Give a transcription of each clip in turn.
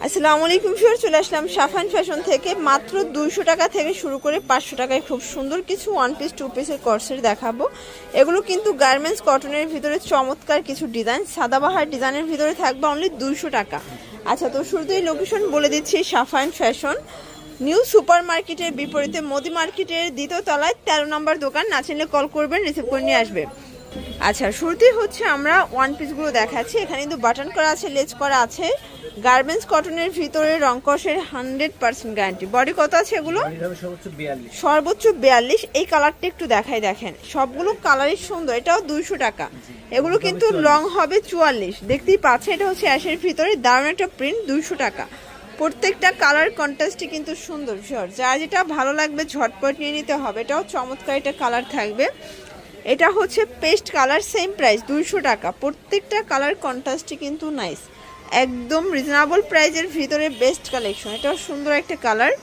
আসসালামু আলাইকুম ভিউয়ার, চলে আসলাম সাফান ফ্যাশন থেকে। মাত্র 200 টাকা থেকে শুরু করে 500 টাকায় খুব সুন্দর কিছু ওয়ান পিস টু পিসের কর্সেট দেখাবো। এগুলো কিন্তু গার্মেন্টস কটনের ভিতরে চমৎকার কিছু ডিজাইন, সাদাবাহার ডিজাইনের ভিতরে থাকবে অনলি 200 টাকা। আচ্ছা, তো শুরুতেই লোকেশন বলে দিচ্ছি, সাফান ফ্যাশন নিউ সুপার মার্কেটের বিপরীতে মোদি মার্কেটের দ্বিতীয় তলায় 13 নম্বর দোকান। না চিনলে কল করবেন, রিসিভ করে নিয়ে আসবে। আচ্ছা, শুরুতেই হচ্ছে আমরা ওয়ান পিসগুলো দেখাচ্ছি। এখানে কিন্তু বাটন করা আছে, লেজ করা আছে, গার্মেন্টস কটনের ভিতরে রংকশের 100% গ্যারান্টি। বডি কত আছে এগুলো? সর্বোচ্চ 42। এই কালারটা একটু দেখাই, দেখেন সবগুলো কালারই সুন্দর। এটাও 200 টাকা। এগুলো কিন্তু লং হবে 44, দেখতেই পাচ্ছেন। এটা হচ্ছে অ্যাশের ভিতরে দারুণ একটা প্রিন্ট, 200 টাকা। প্রত্যেকটা কালার কন্ট্রাস্টই কিন্তু সুন্দর। যার যেটা ভালো লাগবে ঝটপট নিয়ে নিতে হবে। এটাও চমৎকার একটা কালার থাকবে। এটা হচ্ছে পেস্ট কালার, সেম প্রাইস 200 টাকা। প্রত্যেকটা কালার কন্ট্রাস্টই কিন্তু নাইস, একদম রিজনেবল প্রাইজের ভিতরে বেস্ট কালেকশন। এটাও সুন্দর একটা কালার।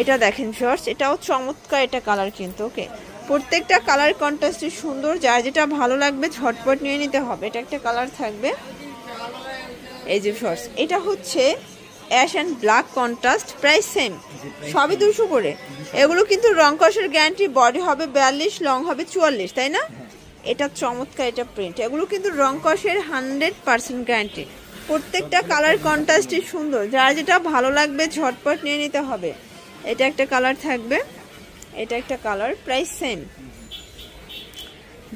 এটা দেখেন শর্টস, এটাও চমৎকার একটা কালার কিন্তু। ওকে, প্রত্যেকটা কালার কন্ট্রাস্টই সুন্দর। যার যেটা ভালো লাগবে ঝটপট নিয়ে নিতে হবে। এটা একটা কালার থাকবে, এই যে শর্টস। এটা হচ্ছে ash and black contrast, price same, সবই 200 করে। এগুলো কিন্তু রং কষের গ্যারান্টি। বডি হবে 42, লং হবে 44, তাই না? এটা চমৎকার এটা প্রিন্ট। এগুলো কিন্তু রং কষের 100% গ্যারান্টি। প্রত্যেকটা কালার কন্ট্রাস্টই সুন্দর। যার যেটা ভালো লাগবে ঝটপট নিয়ে নিতে হবে। এটা একটা কালার থাকবে, এটা একটা কালার, প্রাইস সেম।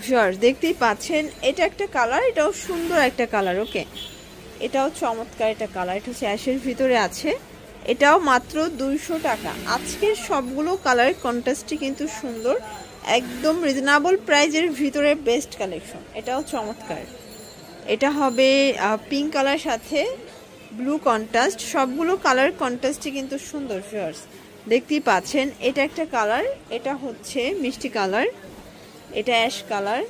ভিউয়ার্স দেখতেই পাচ্ছেন, এটা একটা কালার, এটাও সুন্দর একটা কালার। ওকে, এটাও চমৎকার একটা কালার। এটা হচ্ছে অ্যাশের ভিতরে আছে। এটাও মাত্র 200 টাকা। আজকের সবগুলো কালারের কন্ট্রাস্টই কিন্তু সুন্দর, একদম রিজনেবল প্রাইজের ভিতরে বেস্ট কালেকশন। এটাও চমৎকার। এটা হবে পিঙ্ক কালার সাথে ব্লু কন্ট্রাস্ট। সবগুলো কালার কন্ট্রাস্টই কিন্তু সুন্দর ভিউয়ার্স, দেখতেই পাচ্ছেন। এটা একটা কালার, এটা হচ্ছে মিষ্টি কালার, এটা অ্যাশ কালার,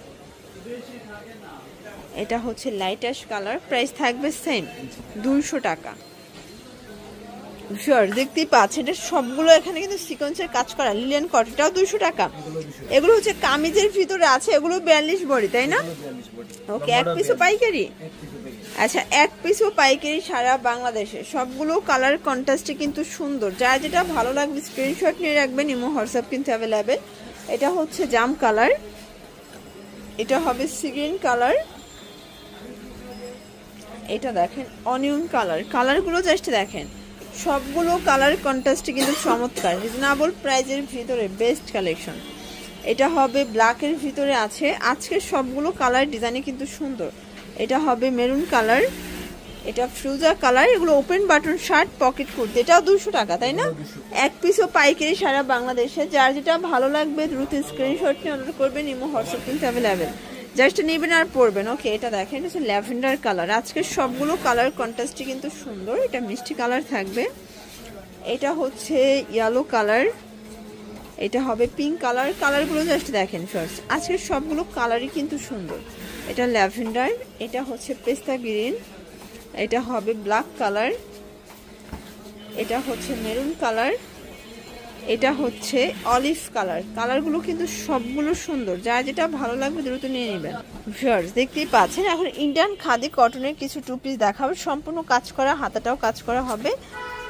এটা হচ্ছে লাইট অ্যাশ কালার। প্রাইস থাকবে সেম, 200 টাকা। শিওর দেখতেই পাচ্ছেন, এটা সবগুলো এখানে কিন্তু সিকোয়েন্সের কাজ করা, লিলেন কট। এটাও 200 টাকা। এগুলো হচ্ছে কামিজের ভিতরে আছে। এগুলো 42 বডি, তাই না? ওকে, এক পিসও পাইকারি? আচ্ছা, এক পিসও পাইকারি সারা বাংলাদেশে। সবগুলো কালার কন্ট্রাস্টে কিন্তু সুন্দর। যার যেটা ভালো লাগবে স্ক্রিনশট নিয়ে রাখবেন, ইমো হোয়াটসঅ্যাপ কিন্তু অ্যাভেলেবেল। এটা হচ্ছে জাম কালার, এটা হবে সি গ্রিন কালার, এটা দেখেন অনিয়ন কালার। কালারগুলো জাস্ট দেখেন, সবগুলো কালার কন্ট্রাস্টে কিন্তু চমৎকার, রিজনেবল প্রাইজের ভিতরে বেস্ট কালেকশন। এটা হবে ব্ল্যাকের ভিতরে আছে। আজকের সবগুলো কালার ডিজাইনে কিন্তু সুন্দর। এটা হবে মেরুন কালার, এটা ফ্রুজা কালার। এগুলো open button shirt, pocket kurti. এটাও 200 টাকা, তাই না? এক পিসও পাইকারি সারা বাংলাদেশে। যার যেটা ভালো লাগবে দ্রুত স্ক্রিনশট নিয়ে অর্ডার করবেন, ইমো হোয়াটসঅ্যাপ কিন্তু অ্যাভেলেবেল। জাস্ট নেবেন আর পরবেন। ওকে, এটা দেখেন, এটা হচ্ছে ল্যাভেন্ডার কালার। আজকের সবগুলো কালার কন্ট্রাস্টই কিন্তু সুন্দর। এটা মিষ্টি কালার থাকবে, এটা হচ্ছে ইয়েলো কালার, এটা হবে পিঙ্ক কালার। কালারগুলো জাস্ট দেখেন ফার্স্ট, আজকের সবগুলো কালারই কিন্তু সুন্দর। এটা ল্যাভেন্ডার, এটা হচ্ছে পেস্তা গ্রিন, এটা হবে ব্ল্যাক কালার, এটা হচ্ছে মেরুন কালার, এটা হচ্ছে অলিভ কালার। কালারগুলো কিন্তু সবগুলো সুন্দর। যার যেটা ভালো লাগবে দ্রুত নিয়ে নেবেন। ভিউয়ার্স দেখতেই পাচ্ছেন, এখন ইন্ডিয়ান খাদি কটনের কিছু টু পিস দেখাবো। সম্পূর্ণ কাজ করা, হাতাটাও কাজ করা হবে।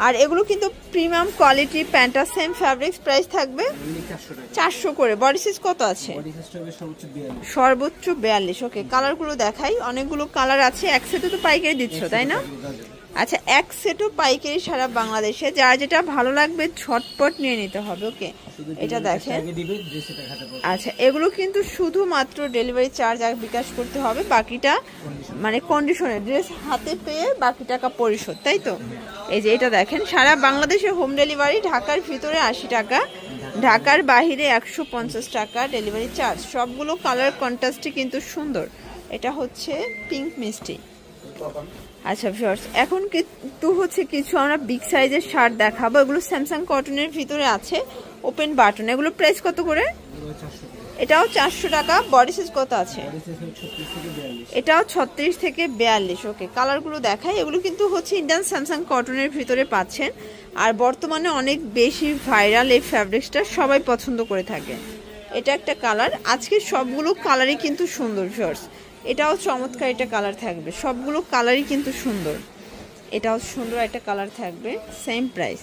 আর এগুলো কিন্তু প্রিমিয়াম কোয়ালিটি, প্যান্টটা সেম ফ্যাব্রিক্স। প্রাইস থাকবে 400 করে। বডি সাইজ কত আছে? সর্বোচ্চ 42। ওকে, কালারগুলো দেখাই, অনেকগুলো কালার আছে। এক সেটও তো পাইকারি দিচ্ছ, তাই না? আচ্ছা, এক সেটও পাইকারি সারা বাংলাদেশে। যার যেটা ভালো লাগবে ঝটপট নিয়ে নিতে হবে। ওকে, এটা দেখেন। আচ্ছা, এগুলো কিন্তু শুধুমাত্র ডেলিভারি চার্জ আর বিকাশ করতে হবে, বাকিটা মানে কন্ডিশনে ড্রেস হাতে পেয়ে বাকি টাকা পরিশোধ, তাই তো? এই যে এটা দেখেন, সারা বাংলাদেশে হোম ডেলিভারি। ঢাকার ভিতরে 80 টাকা, ঢাকার বাহিরে 150 টাকা ডেলিভারি চার্জ। সবগুলো কালার কন্ট্রাস্টই কিন্তু সুন্দর। এটা হচ্ছে পিঙ্ক মিষ্টি। আচ্ছা ভিউয়ার্স, এখন কিন্তু হচ্ছে কিছু আমরা বিগ সাইজের শার্ট দেখাবো। এগুলো স্যামসাং কটনের ভিতরে আছে, ওপেন বাটন। এগুলো প্রাইস কত করে? এটাও 400 টাকা। বডি সাইজ কত আছে? এটাও 36 থেকে 42। ওকে, কালারগুলো দেখাই। এগুলো কিন্তু হচ্ছে ইন্ডিয়ান স্যামসাং কটনের ভিতরে পাচ্ছেন। আর বর্তমানে অনেক বেশি ভাইরাল এই ফ্যাব্রিক্সটা, সবাই পছন্দ করে থাকে। এটা একটা কালার। আজকে সবগুলো কালারই কিন্তু সুন্দর ভিউয়ার্স। এটাও চমৎকার একটা কালার থাকবে। সবগুলো কালারই কিন্তু সুন্দর। এটাও সুন্দর একটা কালার থাকবে, সেম প্রাইস।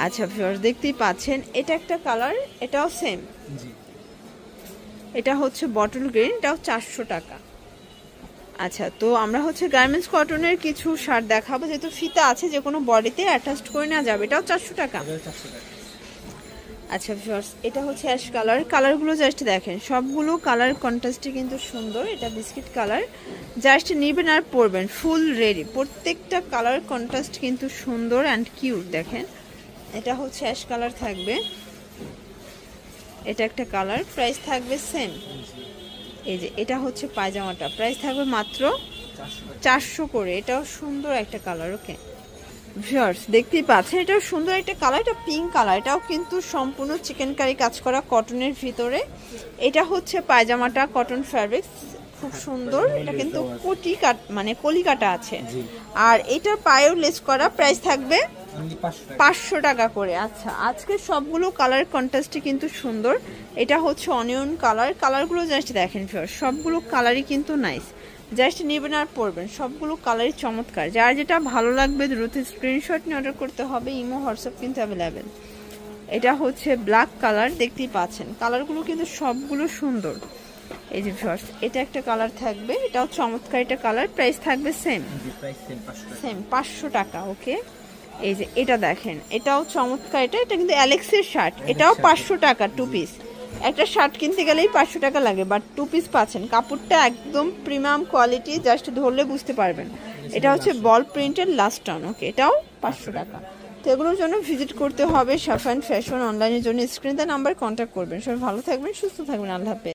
আচ্ছা ভিউয়ার্স দেখতেই পাচ্ছেন, এটা একটা কালার, এটাও সেম। এটা হচ্ছে বটল গ্রিন, এটাও 400 টাকা। আচ্ছা, তো আমরা হচ্ছে গার্মেন্টস কটনের কিছু শার্ট দেখাবো, যেহেতু ফিতা আছে, যে কোনো বডিতে অ্যাটাচড করে নেওয়া যাবে। এটাও 400 টাকা। আচ্ছা ভিউয়ার্স, এটা হচ্ছে অ্যাশ কালার। কালারগুলো জাস্ট দেখেন, সবগুলো কালার কন্ট্রাস্টে কিন্তু সুন্দর। এটা বিস্কিট কালার, জাস্ট নেবেন আর পরবেন, ফুল রেডি। প্রত্যেকটা কালার কন্ট্রাস্ট কিন্তু সুন্দর অ্যান্ড কিউট। দেখেন, এটা হচ্ছে অ্যাশ কালার থাকবে, এটা একটা কালার, প্রাইস থাকবে সেম। এই যে এটা হচ্ছে পায়জামাটা, প্রাইস থাকবে মাত্র 400 করে। এটাও সুন্দর একটা কালার। ওকে ভিউয়ার্স দেখতেই পাচ্ছেন, এটাও সুন্দর একটা কালার, এটা পিঙ্ক কালার। এটাও কিন্তু সম্পূর্ণ চিকেন কারি কাজ করা কটনের ভিতরে। এটা হচ্ছে পায়জামাটা, কটন ফ্যাব্রিক্স, খুব সুন্দর। এটা কিন্তু কোটি কাট মানে কলি কাটা আছে, আর এটা পায়েও লেস করা। প্রাইস থাকবে 500 টাকা করে। আচ্ছা, আজকে সবগুলো কালার কন্ট্রাস্টে কিন্তু সুন্দর। এটা হচ্ছে অনিয়ন কালার। কালারগুলো জাস্ট দেখেন ভিউয়ার্স, সবগুলো কালারই কিন্তু নাইস। জাস্ট নেবেন আর পরবেন, সবগুলো কালারই চমৎকার। যার যেটা ভালো লাগবে দ্রুত স্ক্রিনশট নিয়ে অর্ডার করতে হবে। ইমো হোয়াটসঅ্যাপ কিন্তু অ্যাভেলেবেল। এটা হচ্ছে ব্ল্যাক কালার, দেখতেই পাচ্ছেন কালারগুলো কিন্তু সবগুলো সুন্দর। এই যে ভিউয়ার্স, এটা একটা কালার থাকবে, এটাও চমৎকার একটা কালার। প্রাইস থাকবে সেম 500 টাকা। ওকে, এই যে এটা দেখেন, এটাও চমৎকার। এটা কিন্তু অ্যালেক্সের শার্ট, এটাও 500 টাকা 2 পিস। একটা শার্ট কিনতে গেলেই 500 টাকা লাগে, বাট 2 পিস পাচ্ছেন। কাপড়টা একদম প্রিমিয়াম কোয়ালিটি, জাস্ট ধরলে বুঝতে পারবেন। এটা হচ্ছে বল প্রিন্টের লাস্ট অন। ওকে, এটাও 500 টাকা। তো এগুলোর জন্য ভিজিট করতে হবে সাফান ফ্যাশন অনলাইনের জন্য। স্ক্রিনে নাম্বার কন্ট্যাক্ট করবেন। সবাই ভালো থাকবেন, সুস্থ থাকবেন, আল্লাহ হাফেজ।